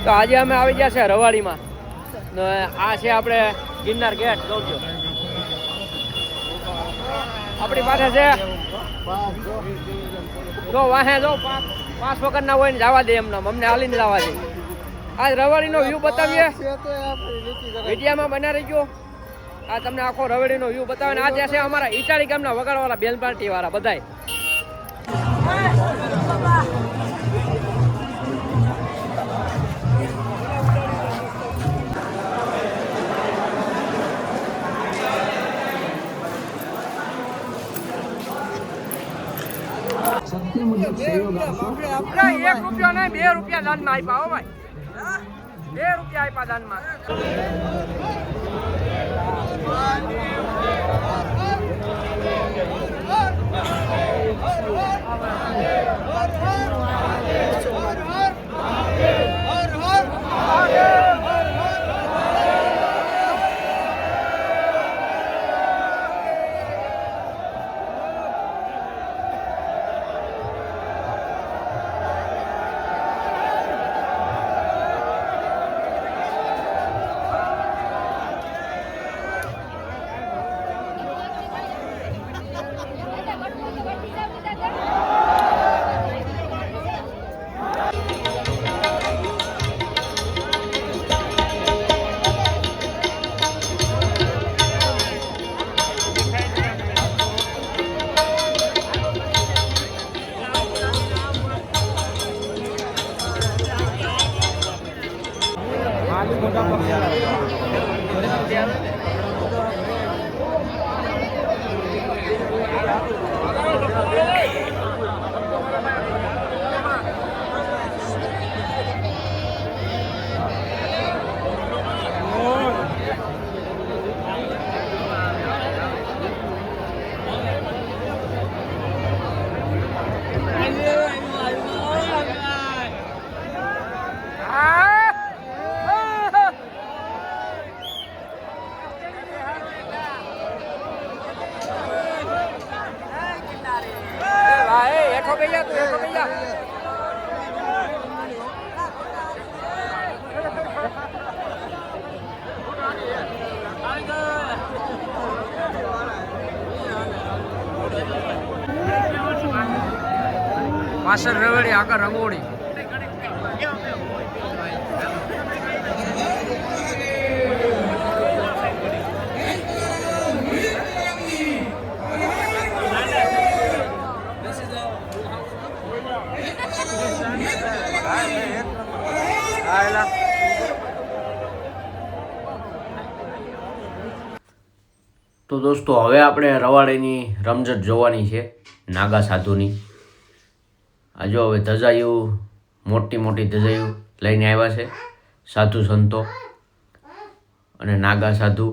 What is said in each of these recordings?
તો આજે અમે આવી ગયા છે રવાડીમાં. આ છે આપણે ગિરનાર ગેટ. જોજો આપણી પાસે છે જો વાહે જો 5 વખતના હોય ને જવા દે એમને, અમને હાલીને જવા દે. આજ રવાડીનો વ્યૂ બતાવીએ, વિડીયામાં બના રહી ગયો. આ તમને આખો રવાડીનો વ્યૂ બતાવે. આ ત્યાં છે અમારા ઈટાળી ગામના વગાડવાળા બેલ પાર્ટી વાળા બધાય. ₹1 નહીં, ₹2 દાનમાં આપ્યા. હો ભાઈ, ₹2 આપ્યા દાનમાં. પાછળ રવેડી, આગળ રંગોળી. તો દોસ્તો હવે આપણે રવાડીની રમઝટ જોવાની છે, નાગા સાધુની. આ જો હવે ધજાયું, મોટી મોટી ધજાયું લઈને આવ્યા છે સાધુ સંતો અને નાગા સાધુ.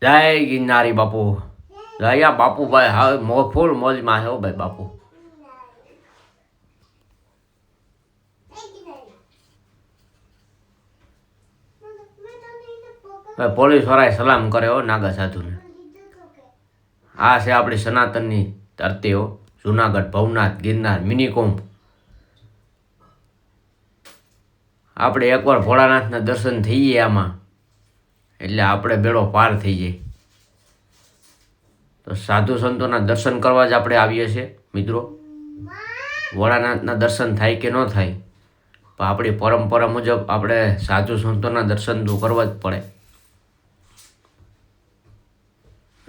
જય ગિરનારી બાપુ, જયા બાપુ ભાઈ. હા ફૂલ મોજમાં છે ભાઈ બાપુ. પોલીસ વાળાએ સલામ કરે હો નાગા સાધુને. આ છે આપણી સનાતનની ધરતીઓ, જુનાગઢ, ભવનાથ, ગિરનાર, મિની કુંભ. આપણે એકવાર ભોળાનાથના દર્શન થઈ જાય આમાં એટલે આપણે બેડો પાર થઈ જાય. તો સાધુ સંતોના દર્શન કરવા જ આપણે આવીએ છીએ મિત્રો. ભોળાનાથના દર્શન થાય કે ન થાય, પણ આપણી પરંપરા મુજબ આપણે સાધુ સંતોના દર્શન તો કરવા જ પડે.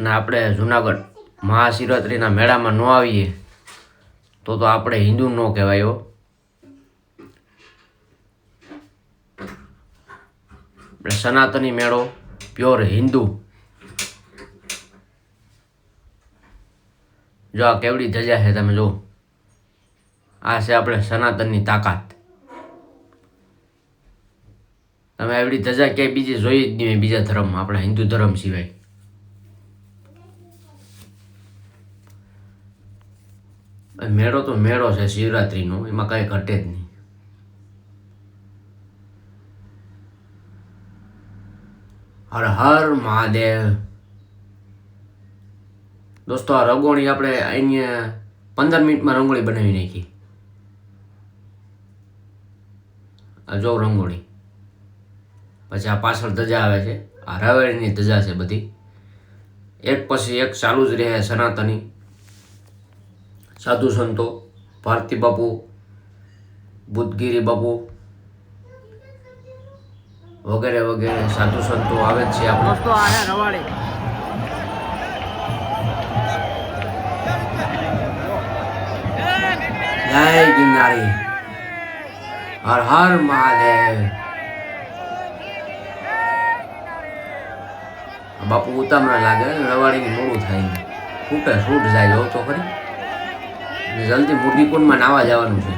ને આપણે જુનાગઢ મહાશિવરાત્રિના મેળામાં ન આવીએ તો આપણે હિન્દુ ન કહેવાય હો. આપણે સનાતની મેળો, પ્યોર હિન્દુ. જો આ કેવડી ધજા છે તમે જો. આ છે આપણે સનાતનની તાકાત. તમે એવડી ધજા ક્યાંય બીજી જોઈ જ નહીં બીજા ધર્મમાં, આપણા હિન્દુ ધર્મ સિવાય. મેળો તો મેળો છે શિવરાત્રીનો, એમાં કાંઈ ઘટે જ નહીં. હર હર મહાદેવ. દોસ્તો આ રંગોળી આપણે અહીંયા 15 મિનિટમાં રંગોળી બનાવી નાખી. આ જો રંગોળી, પછી આ પાછળ ધજા આવે છે, આ રવાડીની ધજા છે બધી, એક પછી એક ચાલુ જ રહે. સનાતની સાધુ સંતો, ભારતી બાપુ, બુદ્ધગીરી બાપુ વગેરે વગેરે સાધુ સંતો આવે જ છે. આપણે રવાડી જય ગિરનારી, હર હર મહાદેવ. બાપુ ઉતામણા લાગે, રવાડીની મોડું થાય, છૂટે છૂટ જાય. જો તો ખરી, જલ્દી મુરગી કુંડમાં નાવા જવાનું છે.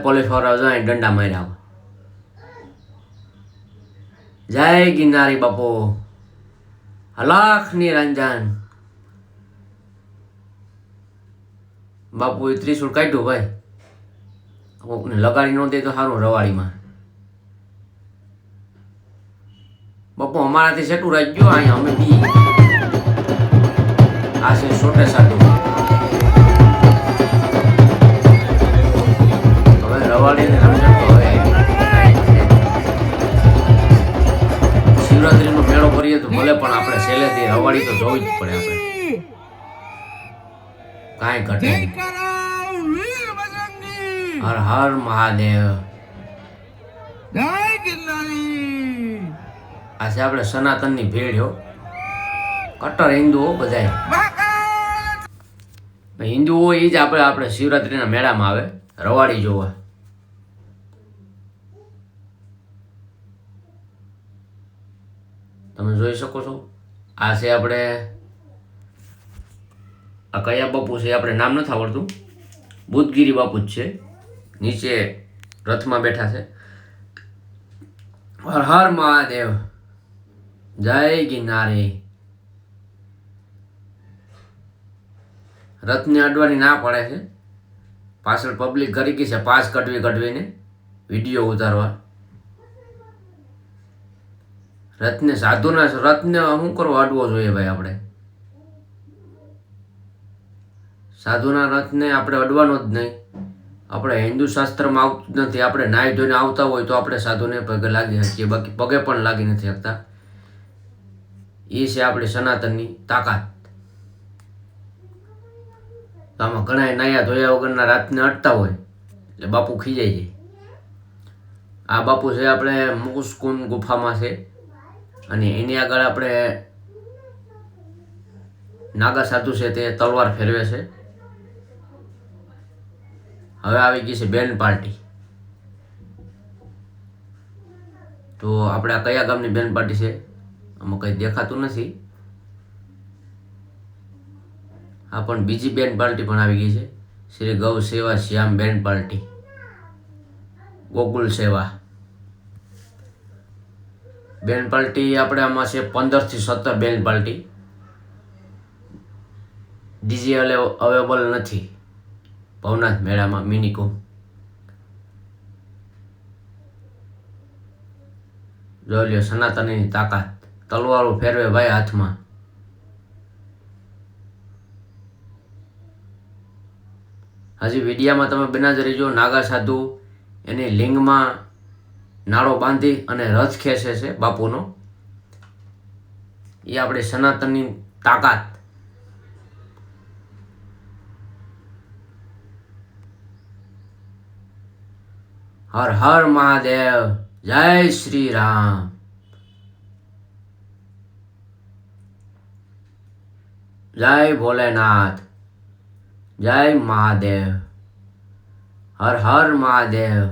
પોલીસ વાળા જાય દંડા માર્યા. જય ગિરનારી બાપુ, લાખની રંજન. બાપુએ ત્રિશુળ કાઢ્યું ભાઈ, કોકને લગાડી ન દે તો સારું. રવાડીમાં બાપુ અમારાથી સેટું રાખ ગયો. અહીંયા અમે બી આ છે છોટે સાધુ. હવે રવાડીને રમઝટ તો હવે શિવરાત્રીનો મેળો કરીએ તો ભલે, પણ આપણે છેલ્લેથી રવાડી તો જોવી જ પડે. આપણે કાંઈ ઘટે નહીં. હર હર મહાદેવ. આ છે આપણે સનાતનની ભીડ હો, કટ્ટર હિન્દુઓ બધાય. હિન્દુઓ એ જ આપણે શિવરાત્રીના મેળામાં આવે રવાડી જોવા. તમે જોઈ શકો છો. આ છે આપણે, આ કયા બાપુ છે આપણે નામ નથી આવડતું, બુદ્ધગીરી બાપુ જ છે. નીચે રથમાં બેઠા છે. હર હર મહાદેવ, જય ગિરનારી. રથને અડવાની ના પડે છે, પાછળ પબ્લિક કરી ગઈ છે પાસ કઢવીને વિડીયો ઉતારવા. રથને સાધુના રથને શું કરવો અડવો જોઈએ ભાઈ? આપણે સાધુના રથને આપણે અડવાનો જ નહીં. આપણે હિન્દુ શાસ્ત્રમાં આવતું નથી. આપણે નાહી ધોઈને આવતા હોય તો આપણે સાધુને પગે લાગી શકીએ, બાકી પગે પણ લાગી નથી શકતા. એ છે આપણી સનાતનની તાકાત. આમાં ઘણા નાયા ધોયા વગરના રાતને અડતા હોય એટલે બાપુ ખીજાઈ જાય. આ બાપુ છે આપણે મુકુસ્કુન ગુફામાં છે, અને એની આગળ આપણે નાગા સાધુ છે તે તલવાર ફેરવે છે. હવે આવી ગઈ છે બેન પાર્ટી. તો આપણે આ કયા ગામની બેન પાર્ટી છે આમાં કંઈ દેખાતું નથી. આ પણ બીજી બેન પાર્ટી પણ આવી ગઈ છે, શ્રી ગૌ સેવા શ્યામ બેન પાર્ટી, ગોકુલ સેવા બેન પાર્ટી. આપણે આમાં છે 15 થી 17 બેન પાર્ટી. ડીજે અવેલેબલ નથી ભવનાથ મેળામાં મિનિકો. જોઈ લ્યો સનાતનની તાકાત, તલવારો ફેરવે ભાઈ હાથમાં. હજી વિડીયામાં તમે બના જ રહીજો. નાગા સાધુ એની લિંગમાં નાળો બાંધી અને રથ ખેંચે છે બાપુનો. એ આપણી સનાતનની તાકાત. હર હર મહાદેવ, જય શ્રી રામ. જય ભોલેનાથ, જય મહાદેવ, હર હર મહાદેવ.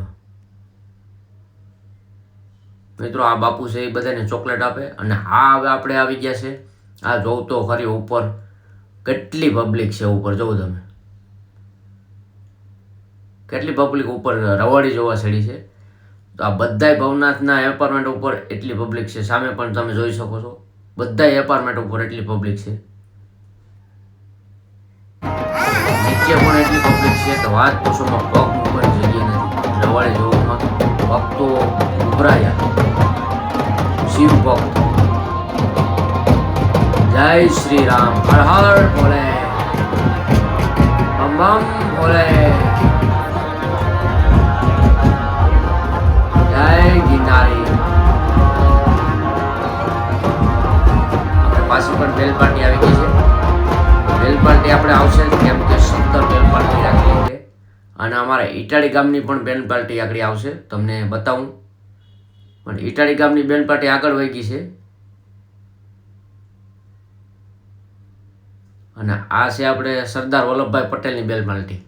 મિત્રો આ બાપુ છે એ બધાને ચોકલેટ આપે. અને હા હવે આપણે આવી ગયા છે. આ જોઉં તો ખરી ઉપર કેટલી પબ્લિક છે. ઉપર જોઉં તમે કેટલી પબ્લિક ઉપર રવાડી જોવા ચડી છે. તો આ બધાય ભવનાથના એપાર્ટમેન્ટ ઉપર એટલી પબ્લિક છે. સામે પણ તમે જોઈ શકો છો, બધાય એપાર્ટમેન્ટ ઉપર એટલી પબ્લિક છે. નીચે પણ એટલી પબ્લિક છે તો વાત પૂછોમાં પગ મૂકવાની જગ્યા નથી. રવાડી જોવામાં ભક્તો ઉભરાયા, શિવ ભક્ત. જય શ્રી રામ, હર હર ભોલે, બમ બમ બોલે જય ગિરનારી. આપણે પાછી પણ બેલ પાર્ટી આવી ગઈ છે. બેલ પાર્ટી આપણે આવશે કેમ કે 17 બેલ પાર્ટી રાખેલી છે અને અમારા ઇટાળી ગામની પણ બેલ પાર્ટી આગળ આવશે, તમને બતાવું. પણ ઇટાળી ગામની બેલ પાર્ટી આગળ વહી ગઈ છે અને આ છે આપણે સરદાર વલ્લભભાઈ પટેલની બેલ પાર્ટી.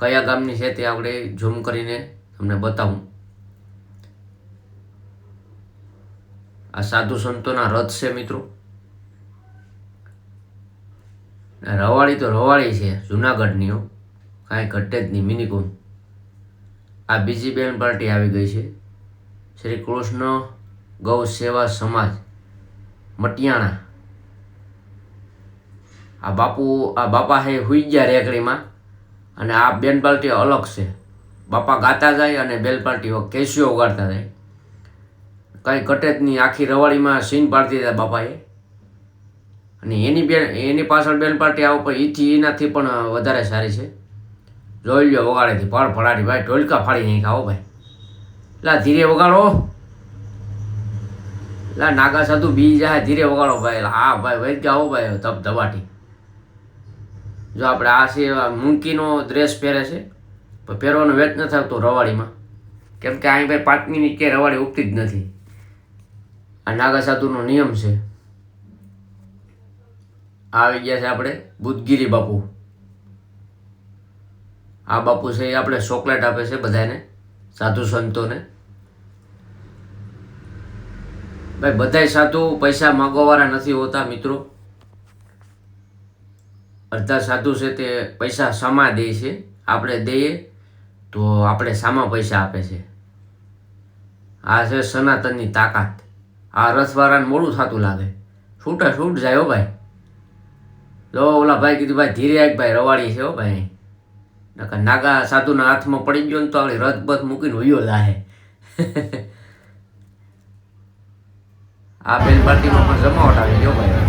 કયા ગામની છે તે આપણે ઝૂમ કરીને તમને બતાવું. આ સાધુ સંતોના રથ છે મિત્રો. રવાડી તો રવાડી છે જુનાગઢની, કાંઈ ઘટે જ નહીં, મિનિકુમ. આ બીજી બેન પાર્ટી આવી ગઈ છે, શ્રી કૃષ્ણ ગૌ સેવા સમાજ મટિયાણા. આ બાપા હે હુઈ ગયા રેકડીમાં અને આ બેન પાર્ટી અલગ છે. બાપા ગાતા જાય અને બેલ પાર્ટી કેસીઓ ઉગાડતા જાય, કાંઈ ઘટે જ નહીં. આખી રવાડીમાં સીન પાડતી હતા બાપાએ. અને એની પાછળ બેન પાર્ટી આવો પણ એનાથી પણ વધારે સારી છે. જોઈ લો વગાડેથી ફળ ફળાડી ભાઈ, ઢોલકા ફાડી નહીં ખાઓ ભાઈ. લા ધીરે વગાડો, લા નાગા સાધુ બી જાય, ધીરે વગાડો ભાઈ. હા ભાઈ વૈદ ગાઓ ભાઈ ધબધબાટી. જો આપણે આ છે મૂંકીનો ડ્રેસ પહેરે છે, પણ પહેરવાનો વેચ નથી આવતો રવાડીમાં, કેમ કે અહીં ભાઈ 5 મિનિટ કે રવાડી ઉગતી જ નથી. આ નાગા સાધુનો નિયમ છે. આવી ગયા છે આપણે બુદ્ધગીરી બાપુ. આ બાપુ છે એ આપણે ચોકલેટ આપે છે બધાને, સાધુ સંતોને. ભાઈ બધાય સાધુ પૈસા માગવાવાળા નથી હોતા મિત્રો. અડધા સાધુ છે તે પૈસા સામા દે છે, આપણે દઈએ તો આપણે સામા પૈસા આપે છે. આ છે સનાતનની તાકાત. આ રથવાળાને મોડું થતું લાગે, છૂટા છૂટ જાય હો ભાઈ. જો ઓલા ભાઈ કીધું ભાઈ ધીરે આગ ભાઈ, રવાડી છે હો ભાઈ. નકર નાગા સાધુના હાથમાં પડી ગયો ને તો આપણે રથ બથ મૂકીને વયો લાહે. આ બેન પાર્ટીમાં પણ જમાવટ આવી ગયો ભાઈ.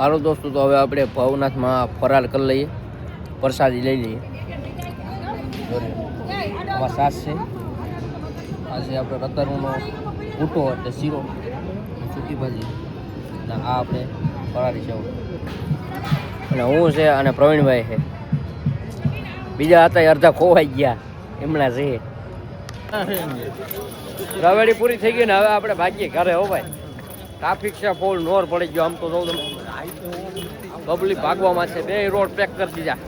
હાલો દોસ્તો, તો હવે આપણે ભવનાથમાં ફરાર કરી લઈએ, પ્રસાદી લઈ લઈએ. આમાં સાસ છે, આ છે આપણે રતારુનો ઊંટો એટલે શીરો, સૂકી ભાજી, અને આ આપણે ફરારી સેવ, અને હું છે અને પ્રવીણભાઈ છે. બીજા હતા અડધા ખોવાઈ ગયા એમના છે. રવેડી પૂરી થઈ ગઈ ને હવે આપણે ભાગીએ ઘરે. હો ભાઈ, ટ્રાફિક છે ફૂલ, નોર પડી ગયો. આમ તો જોઉં તમે પબ્લિક ભાગવામાં છે, બે રોડ પેક કરી દીધા.